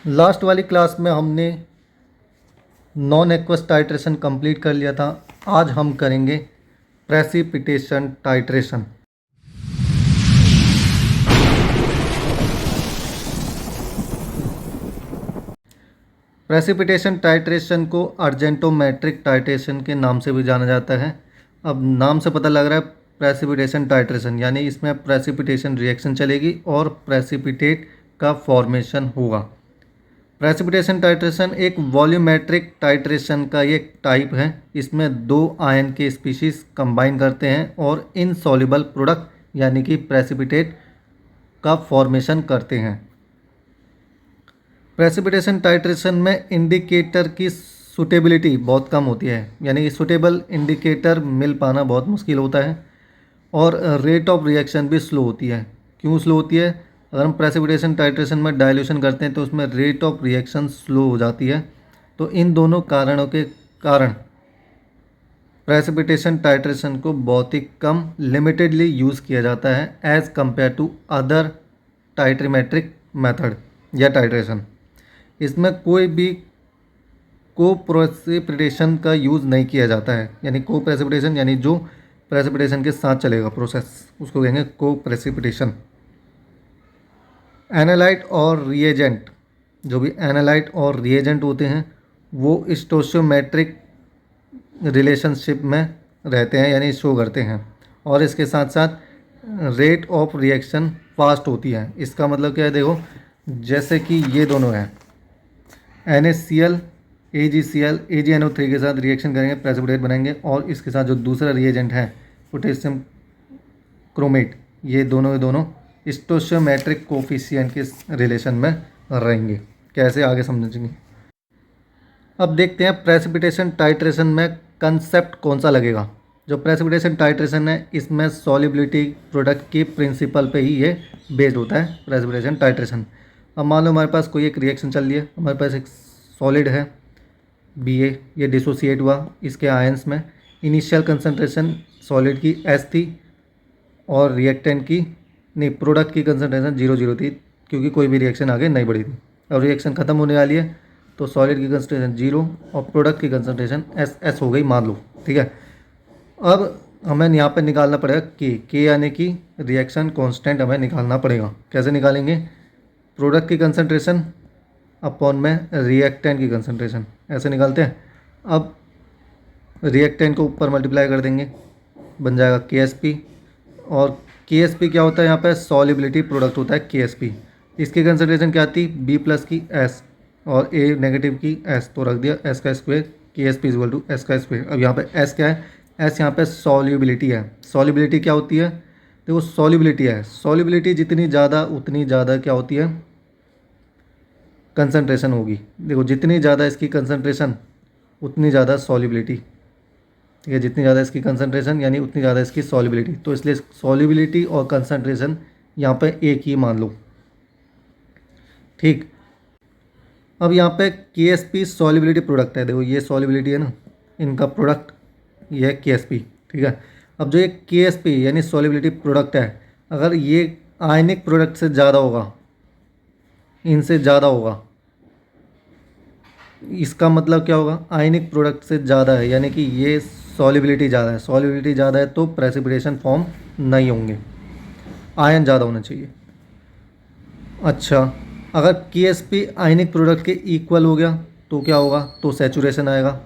Last वाली class में हमने नॉन एक्वस टाइट्रेशन कंप्लीट कर लिया था। आज हम करेंगे प्रेसिपिटेशन टाइट्रेशन। प्रेसिपिटेशन टाइट्रेशन को अर्जेंटोमेट्रिक टाइट्रेशन के नाम से भी जाना जाता है। अब नाम से पता लग रहा है प्रेसिपिटेशन टाइट्रेशन, यानी इसमें प्रेसिपिटेशन रिएक्शन चलेगी और प्रेसिपिटेट का फॉर्मेशन होगा। प्रेसिपिटेशन टाइट्रेशन एक वॉल्यूमेट्रिक टाइट्रेशन का एक टाइप है। इसमें दो आयन के स्पीशीज कंबाइन करते हैं और इनसॉल्युबल प्रोडक्ट यानी कि प्रेसिपिटेट का फॉर्मेशन करते हैं। प्रेसिपिटेशन टाइट्रेशन में इंडिकेटर की सुटेबिलिटी बहुत कम होती है, यानी सुटेबल इंडिकेटर मिल पाना बहुत मुश्किल होता है। और रेट ऑफ रिएक्शन भी स्लो होती है। क्यों स्लो होती है? अगर हम प्रेसिपिटेशन टाइट्रेशन में डाइल्यूशन करते हैं तो उसमें रेट ऑफ रिएक्शन स्लो हो जाती है। तो इन दोनों कारणों के कारण प्रेसिपिटेशन टाइट्रेशन को बहुत ही कम लिमिटेडली यूज़ किया जाता है as compare to other titrimetric method या टाइट्रेशन। इसमें कोई भी को प्रेसिपिटेशन का यूज़ नहीं किया जाता है, यानी को प्रेसिपिटेशन यानी जो प्रेसिपिटेशन के साथ चलेगा प्रोसेस, उसको कहेंगे को प्रेसिपिटेशन। एनालाइट और रिएजेंट, जो भी एनालाइट और रिएजेंट होते हैं वो स्टोशियोमेट्रिक रिलेशनशिप में रहते हैं, यानी शो करते हैं। और इसके साथ साथ रेट ऑफ रिएक्शन फास्ट होती है। इसका मतलब क्या है? देखो, जैसे कि ये दोनों हैं NaCl AgCl AgNO3 के साथ रिएक्शन करेंगे, प्रेसिपिटेट बनाएंगे। और इसके साथ जो दूसरा रिएजेंट है पोटेशियम क्रोमेट, ये दोनों के दोनों स्टोशियोमेट्रिक कोफिशिएंट के रिलेशन में रहेंगे। कैसे आगे समझेंगे। अब देखते हैं प्रेसिपिटेशन टाइट्रेशन में कंसेप्ट कौन सा लगेगा। जो प्रेसिपिटेशन टाइट्रेशन है इसमें सॉल्युबिलिटी प्रोडक्ट के प्रिंसिपल पे ही ये बेस्ड होता है प्रेसिपिटेशन टाइट्रेशन। अब मान लो हमारे पास कोई एक रिएक्शन चल रही है, हमारे पास एक सॉलिड है Ba, ये डिसोसिएट हुआ इसके आयंस में। इनिशियल कंसंट्रेशन सॉलिड की S थी और रिएक्टेंट की नहीं, प्रोडक्ट की कंसंट्रेशन 0 थी, क्योंकि कोई भी रिएक्शन आगे नहीं बढ़ी थी। अब रिएक्शन ख़त्म होने वाली है तो सॉलिड की कंसंट्रेशन 0 और प्रोडक्ट की कंसंट्रेशन S हो गई, मान लो, ठीक है। अब हमें यहाँ पे निकालना पड़ेगा के यानी कि रिएक्शन कांस्टेंट हमें निकालना पड़ेगा। कैसे निकालेंगे? प्रोडक्ट की कंसंट्रेशन अपॉन में रिएक्टेंट की कंसंट्रेशन, ऐसे निकालते हैं। अब रिएक्टेंट को ऊपर मल्टीप्लाई कर देंगे, बन जाएगा KSP। और KSP क्या होता है? यहाँ पे सॉल्युबिलिटी प्रोडक्ट होता है KSP। इसकी कंसंट्रेशन क्या थी? B+ की S और A नेगेटिव की S, तो रख दिया S का square, KSP equal to S का स्क्वायर। अब यहाँ पे S क्या है? S यहाँ पे सॉल्युबिलिटी है। सॉल्युबिलिटी क्या होती है? देखो, सॉल्युबिलिटी है, सॉल्युबिलिटी जितनी ज़्यादा उतनी ज़्यादा क्या होती है? कंसंट्रेशन होगी। देखो, जितनी ज़्यादा इसकी कंसंट्रेशन उतनी ज़्यादा सॉल्युबिलिटी, ठीक है। जितनी ज़्यादा इसकी कंसंट्रेशन यानी उतनी ज़्यादा इसकी सॉल्युबिलिटी। तो इसलिए सॉल्युबिलिटी और कंसंट्रेशन यहाँ पे एक ही मान लो, ठीक। अब यहाँ पे KSP सॉल्युबिलिटी प्रोडक्ट है। देखो, ये सॉल्युबिलिटी है ना, इनका प्रोडक्ट ये है KSP, ठीक है। अब जो ये KSP यानी सॉल्युबिलिटी प्रोडक्ट है, अगर ये आयनिक प्रोडक्ट से ज़्यादा होगा, इनसे ज़्यादा होगा, इसका मतलब क्या होगा? आयनिक प्रोडक्ट से ज़्यादा है, यानी कि ये सॉल्युबिलिटी ज़्यादा है। सॉल्युबिलिटी ज़्यादा है तो प्रेसिपिटेशन फॉर्म नहीं होंगे, आयन ज़्यादा होना चाहिए। अच्छा, अगर KSP आयनिक प्रोडक्ट के इक्वल हो गया तो क्या होगा? तो सैचुरेशन आएगा,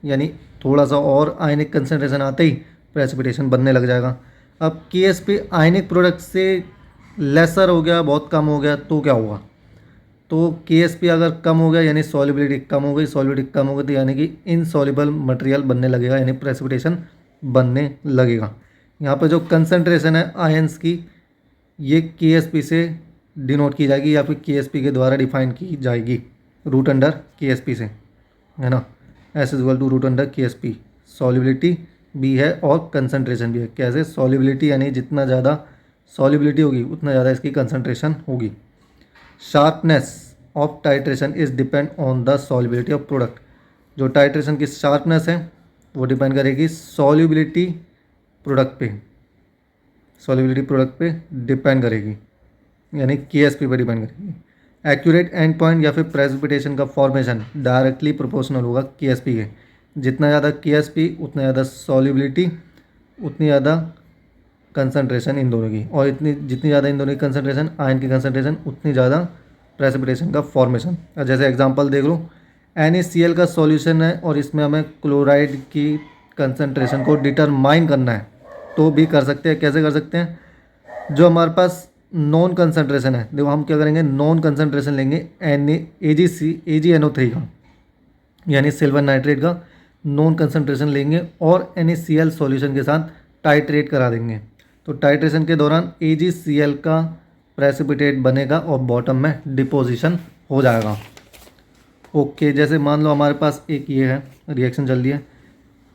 यानी थोड़ा सा और आयनिक कंसंट्रेशन आते ही प्रेसिपिटेशन बनने लग जाएगा। अब KSP आयनिक प्रोडक्ट से लेसर हो गया, बहुत कम हो गया, तो क्या होगा? तो KSP अगर कम हो गया यानी सॉल्युबिलिटी कम हो गई, सॉल्युबिलिटी कम हो गई तो यानी कि इनसॉल्युबल मटेरियल बनने लगेगा, यानी प्रेसिपिटेशन बनने लगेगा। यहाँ पे जो कंसंट्रेशन है आयंस की, ये KSP से डिनोट की जाएगी या फिर KSP के द्वारा डिफाइन की जाएगी, रूट अंडर KSP से, है ना। S equal to root under KSP। Solubility भी है और कंसंट्रेशन भी है। कैसे? सॉल्युबिलिटी यानी जितना ज़्यादा सॉल्युबिलिटी होगी उतना ज़्यादा इसकी कंसंट्रेशन होगी। Sharpness of titration is depend on the solubility of product. जो टाइट्रेशन की शार्पनेस है वो डिपेंड करेगी सॉल्युबिलिटी प्रोडक्ट पे, सॉल्युबिलिटी प्रोडक्ट पे डिपेंड करेगी, यानी KSP पे डिपेंड करेगी। एक्यूरेट एंड पॉइंट या फिर प्रेसिपिटेशन का फॉर्मेशन डायरेक्टली प्रोपोर्शनल होगा KSP के। जितना ज़्यादा KSP उतना ज़्यादा सॉल्युबिलिटी, उतनी ज़्यादा कंसंट्रेशन इन दोनों की, और जितनी ज़्यादा इन दोनों की कंसंट्रेशन, आयन की कंसंट्रेशन, उतनी ज़्यादा प्रेसिपिटेशन का फॉर्मेशन। जैसे एग्जांपल देख लो, NaCl का सॉल्यूशन है और इसमें हमें क्लोराइड की कंसंट्रेशन को डिटरमाइन करना है, तो भी कर सकते हैं। कैसे कर सकते हैं? जो हमारे पास नॉन कंसंट्रेशन है, देखो हम क्या करेंगे, नॉन कंसंट्रेशन लेंगे AgNO3 का, यानी सिल्वर नाइट्रेट का नॉन कंसंट्रेशन लेंगे और NaCl सॉल्यूशन के साथ टाइट्रेट करा देंगे। तो टाइट्रेशन के दौरान AgCl का प्रेसिपिटेट बनेगा और बॉटम में डिपोजिशन हो जाएगा। ओके, जैसे मान लो हमारे पास एक ये है रिएक्शन चल रही है,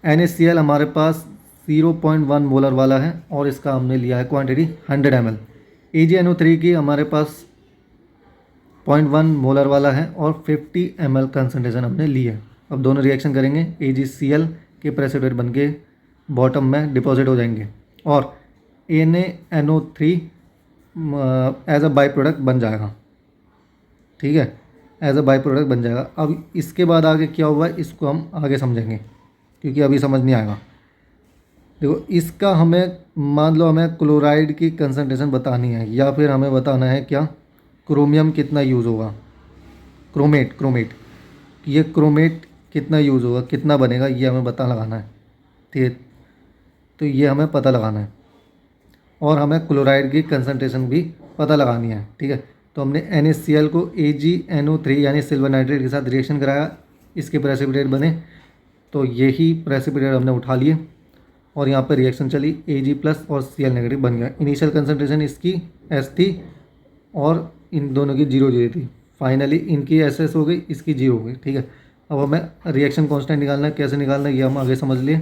NaCl हमारे पास 0.1 मोलर वाला है और इसका हमने लिया है क्वांटिटी 100 ml। AgNO3 की हमारे पास 0.1 मोलर वाला है और 50 ml कंसनट्रेशन हमने ली है। अब दोनों रिएक्शन करेंगे, AgCl के प्रेसिपिटेट बन के बॉटम में डिपॉजिट हो जाएंगे और NaNO3 as a by product बन जाएगा। ठीक है, एज अ बाई प्रोडक्ट बन जाएगा। अब इसके बाद आगे क्या हुआ है इसको हम आगे समझेंगे, क्योंकि अभी समझ नहीं आएगा। देखो, इसका हमें मान लो हमें क्लोराइड की कंसंट्रेशन बतानी है, या फिर हमें बताना है क्या, क्रोमियम कितना यूज़ होगा, क्रोमेट ये क्रोमेट कितना यूज़ होगा, कितना बनेगा, ये हमें पता लगाना है। ठीक है, तो ये हमें पता लगाना है और हमें क्लोराइड की कंसंट्रेशन भी पता लगानी है। ठीक है, तो हमने NaCl को AgNO3 यानी सिल्वर नाइट्रेट के साथ रिएक्शन कराया, इसके प्रेसिपिटेट बने, तो यही प्रेसिपिटेट हमने उठा लिए और यहाँ पर रिएक्शन चली, Ag+ और Cl नेगेटिव बन गया। इनिशियल कंसंट्रेशन इसकी S थी और इन दोनों की 0 थी, फाइनली इनकी SS हो गई, इसकी 0 हो गई। ठीक है, अब हमें रिएक्शन कांस्टेंट निकालना है, कैसे निकालना है ये हम आगे समझ लिए।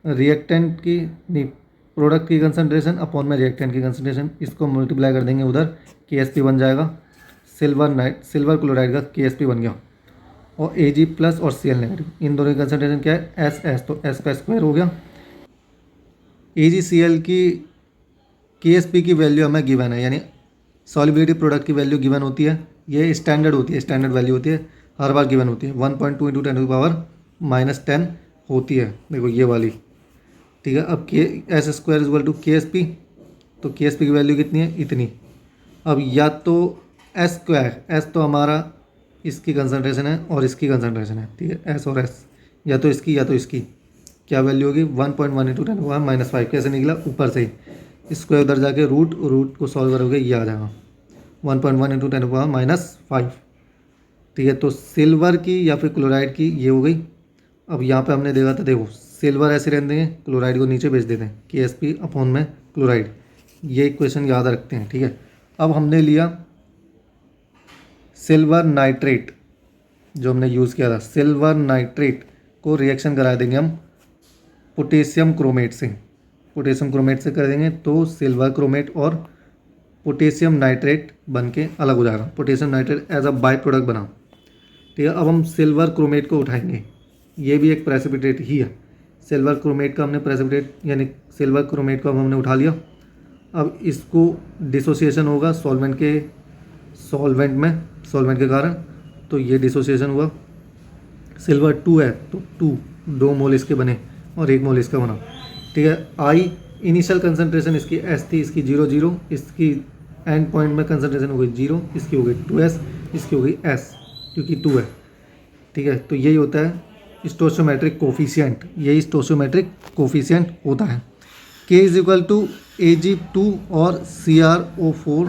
रिएक्टेंट की नहीं, प्रोडक्ट की कंसंट्रेशन अपॉन में रिएक्टेंट की कंसंट्रेशन, इसको मल्टीप्लाई कर देंगे उधर, KSP बन जाएगा। सिल्वर क्लोराइड का KSP बन गया और Ag+ और Cl नेगेटिव, इन दोनों की कंसंट्रेशन क्या है, SS, तो S का स्क्वायर हो गया। AgCl की KSP की वैल्यू हमें गिवन है, यानी सॉल्युबिलिटी प्रोडक्ट की वैल्यू गिवन होती है, ये स्टैंडर्ड होती है, स्टैंडर्ड वैल्यू होती है, हर बार गिवन होती है, 1.2 × 10⁻⁻10 होती है। देखो ये वाली, ठीक है। अब S² = KSP, तो KSP की वैल्यू कितनी है, इतनी। अब या तो S² तो हमारा इसकी कंसंट्रेशन है और इसकी कंसंट्रेशन है, ठीक है, S और S, या तो इसकी क्या वैल्यू होगी, 1.1 × 10⁻⁻5। कैसे निकला, ऊपर से ही स्क्वायर उधर जाके रूट को सॉल्व करोगे, ये आ जाएगा 1.1 × 10⁻⁻5। ठीक है, तो सिल्वर की या फिर क्लोराइड की ये हो गई। अब यहाँ पे हमने देखा था, देखो सिल्वर ऐसे रहने देंगे, क्लोराइड को नीचे भेज देते हैं, KSP अपॉन में क्लोराइड, ये इक्वेशन याद रखते हैं। ठीक है, अब हमने लिया सिल्वर नाइट्रेट, जो हमने यूज़ किया था, सिल्वर नाइट्रेट को रिएक्शन करा देंगे हम पोटेशियम क्रोमेट से कर देंगे, तो सिल्वर क्रोमेट और पोटेशियम नाइट्रेट बन के अलग हो जाएगा। Potassium nitrate as a by product बना। ठीक है, अब हम सिल्वर क्रोमेट को उठाएंगे, ये भी एक प्रेसिपिटेट ही है। सिल्वर क्रोमेट का हमने प्रेसिपिटेट, यानी सिल्वर क्रोमेट को हमने उठा लिया। अब इसको डिसोसिएशन होगा सॉल्वेंट के कारण, तो ये डिसोसिएशन हुआ। सिल्वर 2 है तो 2 मोल इसके बने और 1 मोल इसका बना। ठीक है, आई इनिशियल कंसंट्रेशन इसकी S थी, इसकी 0, इसकी एंड पॉइंट में कंसंट्रेशन हो गई 0, इसकी हो गई 2S, इसकी हो गई S, क्योंकि 2 है। ठीक है, तो यही होता है स्टोइचियोमेट्रिक कोफिशिएंट, यही स्टोइचियोमेट्रिक कोफिशिएंट होता है। K = Ag2 और CrO4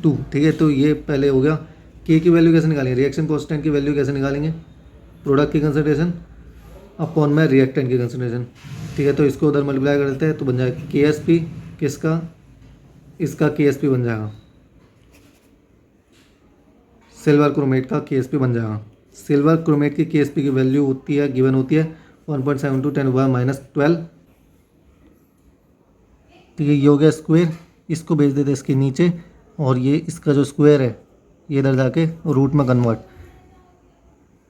2। ठीक है, तो ये पहले हो गया। K की वैल्यू कैसे निकालेंगे, रिएक्शन कांस्टेंट की वैल्यू कैसे निकालेंगे, प्रोडक्ट की कंसंट्रेशन अपॉन में रिएक्टेंट की कंसंट्रेशन। ठीक है, तो इसको उधर मल्टीप्लाई कर देते हैं तो बन जाएगा KSP, किसका, इसका KSP बन जाएगा, सिल्वर क्रोमेट का KSP बन जाएगा। सिल्वर क्रोमेट की KSP की वैल्यू होती है, गिवन होती है 1.72 × 10⁻12। ठीक है, ये हो गया स्क्वायर, इसको भेज देते इसके नीचे और ये इसका जो स्क्वायर है ये इधर जाके रूट में कन्वर्ट।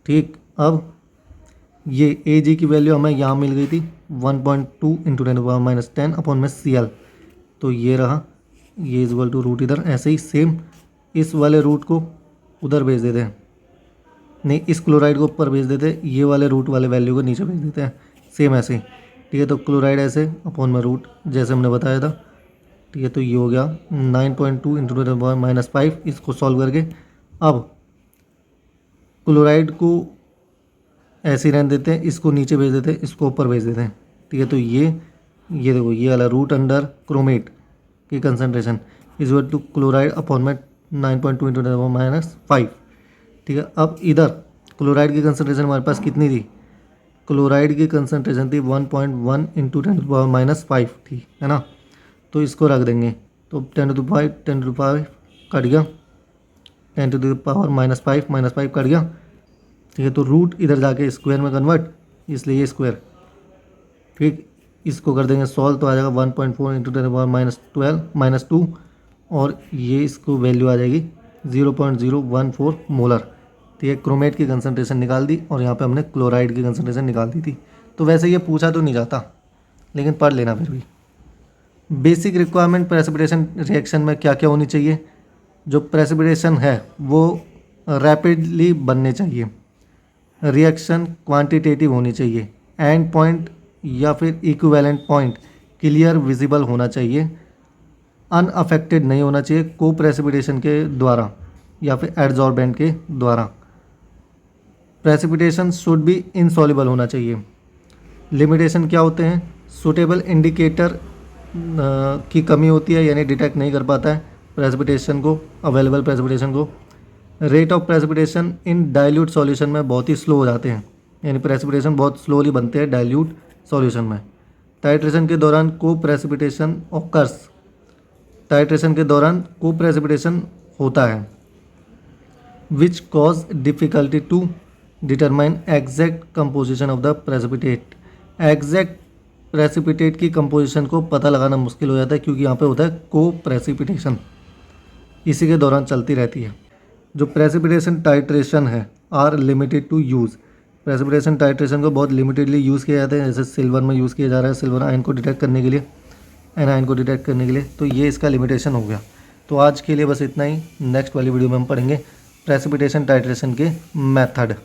ठीक, अब ये Ag की वैल्यू हमें यहाँ मिल गई थी 1.2 × 10⁻10 अपॉन में Cl, तो ये रहा, ये = रूट इधर ऐसे ही सेम इस वाले रूट को उधर भेज देते हैं, नहीं इस क्लोराइड को ऊपर भेज देते हैं, ये वाले रूट वाले वैल्यू को नीचे भेज देते हैं, सेम ऐसे। ठीक है, तो क्लोराइड ऐसे अपॉन में रूट जैसे हमने बताया था। ठीक है, तो ये हो गया 9.2 into ten to the power minus 5। इसको सॉल्व करके अब क्लोराइड को ऐसे ही रहने देते हैं, इसको नीचे भेज देते हैं, इसको ऊपर भेज देते हैं। ठीक है, तो ये देखो ये वाला रूट अंडर क्रोमेट की concentration is equal to chloride upon में 9.2 into ten to the power minus 5। ठीक है, अब इधर क्लोराइड की कंसनट्रेशन हमारे पास कितनी थी, क्लोराइड की कंसनट्रेशन थी 1.1 into ten to the power minus 5 थी, है ना। तो इसको रख देंगे, तो 10 to the 5 10 to the 5 cut गया, 10 to the power minus 5 cut गया। ठीक है, तो रूट इधर जाके स्क्वायर में कन्वर्ट, इसलिए ये स्क्वायर। ठीक, इसको कर देंगे सॉल्व, तो आ जाएगा 1.4 into ten to the power minus 2 और ये इसको वैल्यू आ जाएगी 0.014 मोलर। ठीक है, क्रोमेट की कंसनट्रेशन निकाल दी और यहाँ पे हमने क्लोराइड की कंसनट्रेशन निकाल दी थी। तो वैसे ये पूछा तो नहीं जाता, लेकिन पढ़ लेना फिर भी। बेसिक रिक्वायरमेंट प्रेसिपिटेशन रिएक्शन में क्या क्या होनी चाहिए, जो प्रेसिपिटेशन है वो रैपिडली बनने चाहिए, रिएक्शन क्वांटिटेटिव होनी चाहिए, एंड पॉइंट या फिर इक्विवेलेंट पॉइंट क्लियर विजिबल होना चाहिए, अनअफेक्टेड नहीं होना चाहिए को प्रेसिपिटेशन के द्वारा या फिर एडजॉर्बेंट के द्वारा, प्रेसिपिटेशन शुड बी इनसॉल्युबल होना चाहिए। लिमिटेशन क्या होते हैं, सूटेबल इंडिकेटर की कमी होती है, यानी डिटेक्ट नहीं कर पाता है प्रेसिपिटेशन को, अवेलेबल प्रेसिपिटेशन को। Rate of precipitation in dilute solution में बहुत ही स्लो हो जाते हैं, यानी प्रेसिपिटेशन बहुत स्लोली बनते हैं डाइल्यूट सॉल्यूशन में। टाइट्रेशन के दौरान को प्रेसिपिटेशन ऑकर्स, टाइट्रेशन के दौरान को प्रेसिपिटेशन होता है, which cause difficulty to determine exact composition of the precipitate. Exact precipitate की कंपोजिशन को पता लगाना मुश्किल हो जाता है, क्योंकि यहाँ पे होता है को प्रेसिपिटेशन, इसी के दौरान चलती रहती है। जो प्रेसिपिटेशन टाइट्रेशन है are limited to use, precipitation titration को बहुत लिमिटेडली यूज़ किया जाता है, जैसे सिल्वर में यूज़ किया जा रहा है सिल्वर आयन को डिटेक्ट करने के लिए, एनायन को डिटेक्ट करने के लिए। तो ये इसका लिमिटेशन हो गया। तो आज के लिए बस इतना ही, नेक्स्ट वाली वीडियो में हम पढ़ेंगे प्रेसिपिटेशन टाइट्रेशन के मेथड।